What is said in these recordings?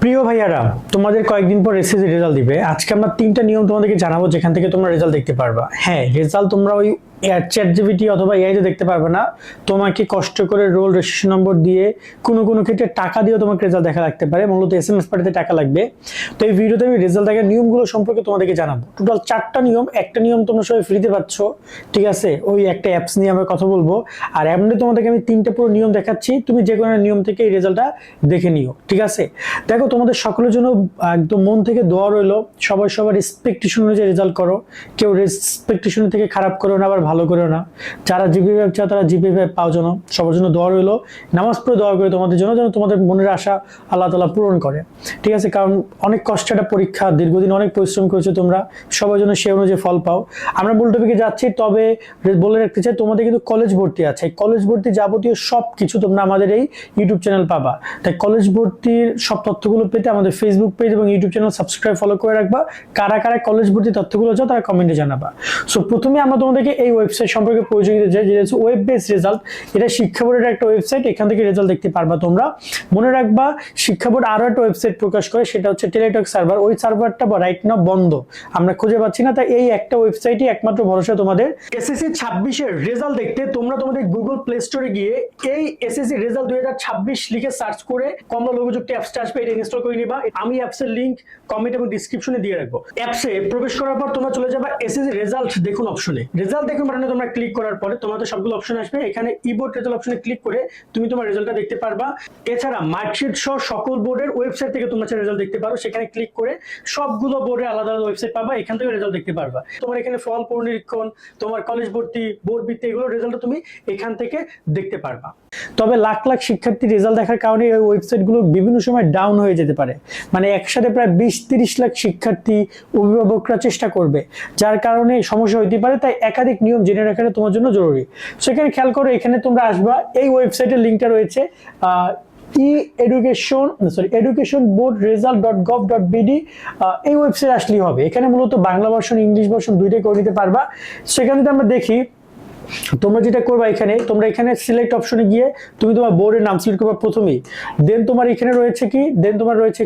প্রিয় ভাইয়ারা, তোমাদের কয়েকদিন পর এসএসসি রেজাল্ট দিবে। আজকে আমরা তিনটা নিয়ম তোমাদেরকে জানাবো যেখান থেকে তোমরা রেজাল্ট দেখতে পারবা। হ্যাঁ, রেজাল্ট তোমরা ওই চ্যাটজিপিটি অথবা এআইতে দেখতে পারবে না। তোমাকে কষ্ট করে রোল রেজিস্ট্রেশন নম্বর দিয়ে কোনো ক্ষেত্রে টাকা দিয়েও তোমাকে রেজাল্ট দেখা লাগতে পারে, মূলত এসএমএস পাঠাতে টাকা লাগবে। তো এই ভিডিওতে আমি রেজাল্ট দেখার নিয়মগুলো সম্পর্কে তোমাদেরকে জানাবো। টোটাল 4টা নিয়ম, একটা নিয়ম তোমরা সবাই ফ্রিতে পাচ্ছ, ঠিক আছে? ওই একটা অ্যাপস নিয়ে আমরা কথা বলবো। আর এমনি তোমাদেরকে আমি তিনটা পুরো নিয়ম দেখাচ্ছি, তুমি যে কোনো নিয়ম থেকে এই রেজাল্টটা দেখে নিও, ঠিক আছে? দেখো, তোমাদের সকলের জন্য একদম মন থেকে দোয়া রইলো, সবাই সবার এক্সপেকটেশন অনুযায়ী রেজাল্ট করো। কেউ এক্সপেকটেশন থেকে খারাপ করো না, আবার ভালো করো না। যারা জিপিএ চাও তারা জিপিএ পাও যেন, সবার জন্য দোয়া রইলো। নামাজ পড়ে দোয়া করে তোমাদের জন্য, যেন তোমাদের মনের আশা আল্লাহ তাআলা পূরণ করে, ঠিক আছে? কারণ অনেক কষ্টের একটা পরীক্ষা, দীর্ঘদিন অনেক পরিশ্রম করেছো তোমরা, সবার জন্য সে অনুযায়ী ফল পাও। আমরা মূল টপিকে যাচ্ছি, তবে বলে রাখতে চাই তোমাদের কিন্তু কলেজ ভর্তি আছে। কলেজ ভর্তি যাবতীয় সব কিছু তোমরা আমাদের এই ইউটিউব চ্যানেল পাবা। তাই কলেজ ভর্তির সব তথ্যগুলো পেতে আমাদের ফেসবুক পেজ এবং ইউটিউব চ্যানেল সাবস্ক্রাইব ফলো করে রাখবা। কারা কারা কলেজ ভর্তি তথ্যগুলো চাও তারা কমেন্টে জানাবা। সো প্রথমে আমরা তোমাদেরকে এই ওয়েবসাইট সম্পর্কে পরিচয় দিতে চাই, যেটা হচ্ছে ওয়েব বেস রেজাল্ট। এটা শিক্ষা বোর্ডের একটা ওয়েবসাইট, এখান থেকে রেজাল্ট দেখতে পারবা তোমরা। মনে রাখবা, শিক্ষা বোর্ড আরো একটা ওয়েবসাইট প্রকাশ করে, সেটা হচ্ছে টেলিটক সার্ভার। ওই সার্ভারটা রাইট নাও বন্ধ, আমরা খুঁজে পাচ্ছি না। তাই এই একটা ওয়েবসাইটই একমাত্র ভরসা তোমাদের। এসএসসি 26 এর রেজাল্ট দেখতে তোমরা তোমাদের গুগল প্লে স্টোরে গিয়ে এই এসএসসি রেজাল্ট 2026 লিখে সার্চ করে কমলা লোগোযুক্ত অ্যাপসটা আসবে, এটা ইনস্টল করে নিবা। আমি অ্যাপসের লিংক কমেন্ট এবং ডেসক্রিপশনে দিয়ে রাখবো। অ্যাপসে প্রবেশ করার পর তোমরা চলে যাবা এসএসসি রেজাল্ট দেখুন অপশনে। রেজাল্ট দেখুন বাটনে তোমরা ক্লিক করার পরে তোমাদের সবগুলো অপশন আসবে। এখানে ই-বোর্ড রেজাল্ট অপশনে ক্লিক করে তুমি তোমার রেজাল্টটা দেখতে পারবা। এছাড়া মার্কশিট সহ সকল বোর্ডের ওয়েবসাইট থেকে তোমরা রেজাল্ট দেখতে পারো। সেখানে ক্লিক করে সবগুলো বোর্ডে আলাদা আলাদা ওয়েবসাইট পাবা, এখান থেকে রেজাল্ট দেখতে পারবা। তোমার এখানে ফল পুনরীক্ষণ, তোমার কলেজ ভর্তি, বোর্ড ভিত্তি, এগুলো রেজাল্ট তুমি এখান থেকে দেখতে পারবা। তবে লাখ লাখ শিক্ষার্থীর রেজাল্ট দেখার কারণে এই ওয়েবসাইটগুলো বিভিন্ন সময় ডাউন হয়ে যেতে পারে। মানে একসাথে প্রায় 20-30 লাখ শিক্ষার্থী, অভিভাবকরা চেষ্টা করবে, যার কারণে সমস্যা হইতে পারে। তাই একাধিক নিয়ম জেনে রাখাটা তোমার জন্য জরুরি। সেখানে খেয়াল করো, এখানে তোমরা আসবা, এই ওয়েবসাইটের লিঙ্কটা রয়েছে education board result.gov.bd। এই ওয়েবসাইট আসলেই হবে। এখানে মূলত বাংলা ভার্সন, ইংলিশ ভার্সন দুইটাই করে নিতে পারবা। সেখানে আমরা দেখি তোমরা যেটা করবা, তোমরা এখানে সিলেক্ট অপশনে গিয়ে তুমি তোমার বোর্ডের নাম সিলেক্ট করবা প্রথমেই। দেন তোমার এখানে রয়েছে কি,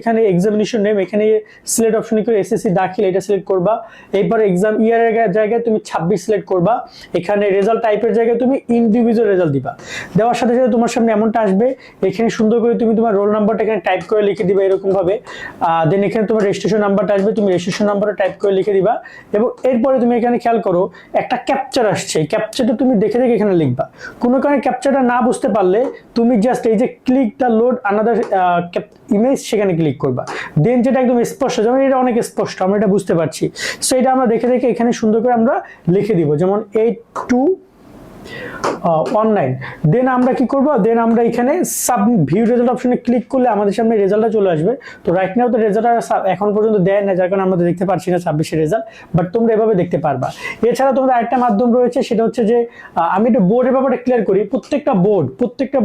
এখানে এক্সামিনেশন নেম, এখানে সিলেক্ট অপশনে করে এসএসসি দাখিল এটা সিলেক্ট করবা। এরপর এক্সাম ইয়ারের জায়গায় তুমি 26 সিলেক্ট করবা। এখানে রেজাল্ট টাইপের জায়গায় তুমি ইন্ডিভিজুয়াল রেজাল্ট দিবা। দেওয়ার সাথে সাথে তোমার সামনে এমনটা আসবে, এখানে সুন্দর করে তুমি তোমার রোল নাম্বারটা এখানে টাইপ করে লিখে দিবা এরকম ভাবে। দেন এখানে তোমার রেজিস্ট্রেশন নাম্বারটা আসবে, তুমি রেজিস্ট্রেশন নাম্বারটা টাইপ করে লিখে দিবা। এবং এরপরে তুমি এখানে খেয়াল করো, একটা ক্যাপচার আসছে, এই ক্যাপচারটা তুমি দেখে দেখে এখানে লিখবা। কোনো কারণে ক্যাপচারটা না বুঝতে পারলে তুমি জাস্ট এই যে click the load another image, সেখানে ক্লিক করবা। দেন যেটা একদম স্পষ্ট, যেমন এটা অনেক স্পষ্ট, আমরা এটা বুঝতে পারছি, সো এটা আমরা দেখে দেখে এখানে সুন্দর করে আমরা লিখে দিব, যেমন 8219। দেন আমরা কি করব, দেন আমরা এখানে সাবমিট ভিউ রেজাল্ট অপশনে ক্লিক করলে আমাদের সামনে রেজাল্টটা চলে আসবে। তো রাইট নাও তো রেজাল্ট এখন পর্যন্ত দেয় না, যার কারণে আমরা দেখতে পাচ্ছি না 26 এর রেজাল্ট, বাট তোমরা এভাবে দেখতে পারবা। এছাড়া তোমাদের আরেকটা মাধ্যম রয়েছে, সেটা হচ্ছে যে আমি একটা বোর্ডের ব্যাপারে ক্লিয়ার করি। প্রত্যেকটা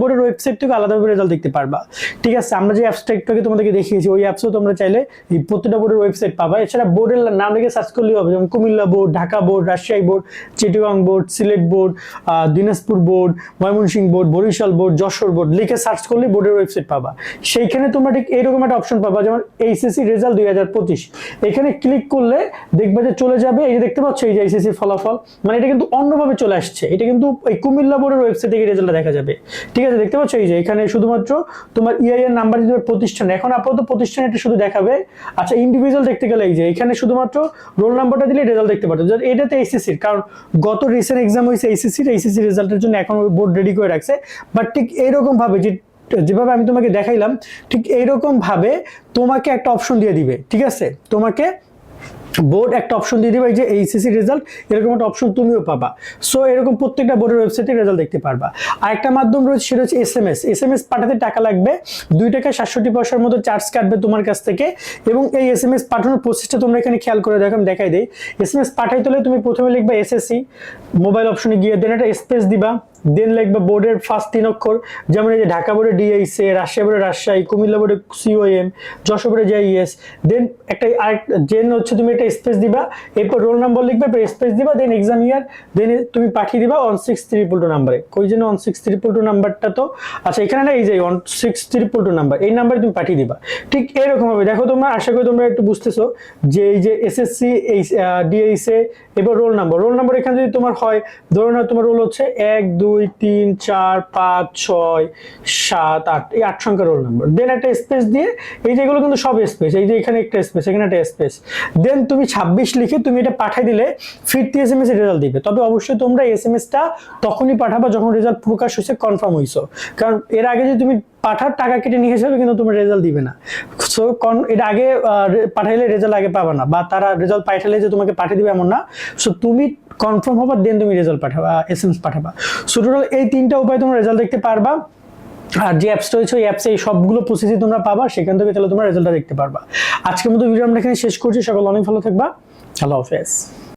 বোর্ডের ওয়েবসাইট থেকে আলাদাভাবে রেজাল্ট দেখতে পারবা, ঠিক আছে? আমরা যে অ্যাপসটাকে তোমাদেরকে দেখিয়েছি, ওই অ্যাপসও তোমরা চাইলে এই প্রত্যেকটা বোর্ডের ওয়েবসাইট পাবা। এছাড়া বোর্ডের নাম লিখে সার্চ করলেই হবে, যেমন Comilla board, Dhaka board, Rajshahi board, Chittagong board, Sylhet board, Dinajpur board, Mymensingh board, Barishal board, Jessore board লিখে সার্চ করলে বোর্ডের ওয়েবসাইট পাবা। সেইখানে তোমরা ঠিক এইরকম একটা অপশন পাবা, যেমন এইচএসসি রেজাল্ট 2025। এখানে ক্লিক করলে দেখবা যে চলে যাবে, এই যে দেখতে পাচ্ছ, এই যে এইচএসসি ফলাফল। মানে এটা কিন্তু অন্যভাবে চলে আসছে, এটা কিন্তু এই কুমিল্লা বোর্ডের ওয়েবসাইট থেকে রেজাল্টটা দেখা যাবে, ঠিক আছে? দেখতে পাচ্ছ, এই যে এখানে শুধুমাত্র তোমার ইআইএন নাম্বার দিতে হবে, প্রতিষ্ঠান, এখন আপাতত প্রতিষ্ঠান এটা শুধু দেখাবে। আচ্ছা, ইন্ডিভিজুয়াল দেখতে গেলে এই যে এখানে শুধুমাত্র রোল নাম্বারটা দিলে রেজাল্ট দেখতে পারতো। এটাতে এইচএসসির, কারণ গত রিসেন্ট এক্সাম হয়েছে এইচএসসি রেজাল্টের জন্য এখন বোর্ড রেডি করে রাখছে। বাট ঠিক এইরকম ভাবে যেভাবে আমি তোমাকে দেখাইলাম, ঠিক এইরকম ভাবে তোমাকে একটা অপশন দিয়ে দিবে, ঠিক আছে? তোমাকে বোর্ড একটা অপশন দিয়ে দিবে, এই যে এইচএসসি রেজাল্ট, এরকম একটা অপশন তুমিও পাবা। সো এরকম প্রত্যেকটা বোর্ডের ওয়েবসাইটে রেজাল্ট দেখতে পারবা। আর একটা মাধ্যম রয়েছে, সেটা হচ্ছে এসএমএস পাঠাতে টাকা লাগবে, 2 টাকা 67 পয়সার মতো চার্জ কাটবে তোমার কাছ থেকে। এবং এই এসএমএস পাঠানোর প্রসেসটা তোমরা এখানে খেয়াল করে দেখো, আমি দেখাই দিই। এসএমএস পাঠাইতে হলে তুমি প্রথমে লিখবা এসএসসি, মোবাইল অপশনে গিয়ে দেন একটা স্পেস দিবা, দেন লিখবা বোর্ডের ফার্স্ট 3 অক্ষর, যেমন এই যে ঢাকা বোর্ডে ডিআইসি, রাজশাহী বোর্ডে রাজশাহী, কুমিল্লা বোর্ডে সিওএম, যশোর বোর্ডে জেইএস। দেন একটা আরেক জেন হচ্ছে তুমি একটা স্পেস দিবা, এরপর রোল নাম্বার লিখবে, এরপর স্পেস দিবা, দেন এক্সাম ইয়ার, দেন তুমি পাঠিয়ে দিবা 16322 নাম্বারে। কই যেন 16322 নাম্বারটা, তো আচ্ছা এখানে না, এই যে 16322 নাম্বার, এই নাম্বারে তুমি পাঠিয়ে দিবা। ঠিক এরকম হবে। দেখো তোমরা, আশা করি তোমরা একটু বুঝতেছো যে এই যে এসএসসি, এই ডিএইসি, এবার রোল নাম্বার এখানে যদি তোমার হয়, ধরো না তোমার রোল হচ্ছে 1 2 3 4 5 6 7 8, এই 8 সংখ্যার রোল নাম্বার। দেন একটা স্পেস দিয়ে, এই যেগুলো কিন্তু সব স্পেস, এই যে এখানে একটা স্পেস, এখানে একটা স্পেস, দেন তুমি 26 লিখে তুমি এটা পাঠিয়ে দিলে ফিরতি এসএমএস রেজাল্ট দিবে। তবে অবশ্যই তোমরা এসএমএসটা তখনই পাঠাবা যখন রেজাল্ট প্রকাশ হয়েছে, কনফার্ম হইছো। কারণ এর আগে যদি তুমি পাঠার টাকা কেটে নিয়ে যাবে, কিন্তু তোমার রেজাল্ট দিবে না। সো এটা আগে পাঠাইলে রেজাল্ট আগে পাবা না, বা তারা রেজাল্ট পাঠাইলে যে তোমাকে পাঠিয়ে দিবে এমন না। সো তুমি কনফার্ম হবা, দেন তুমি রেজাল্ট পাঠাবা, এসএমএস পাঠাবা। সো টোটাল এই 3টা উপায় তোমরা রেজাল্ট দেখতে পারবা। আর যে অ্যাপসটা রয়েছে, ওই অ্যাপসে এই সবগুলো প্রসেসই তোমরা পাবা, সেখান থেকে তাহলে তোমরা রেজাল্টটা দেখতে পারবা। আজকের মতো ভিডিও আমরা এখানে শেষ করছি। সকল অনেক ভালো থাকবা। আল্লাহ হাফেজ।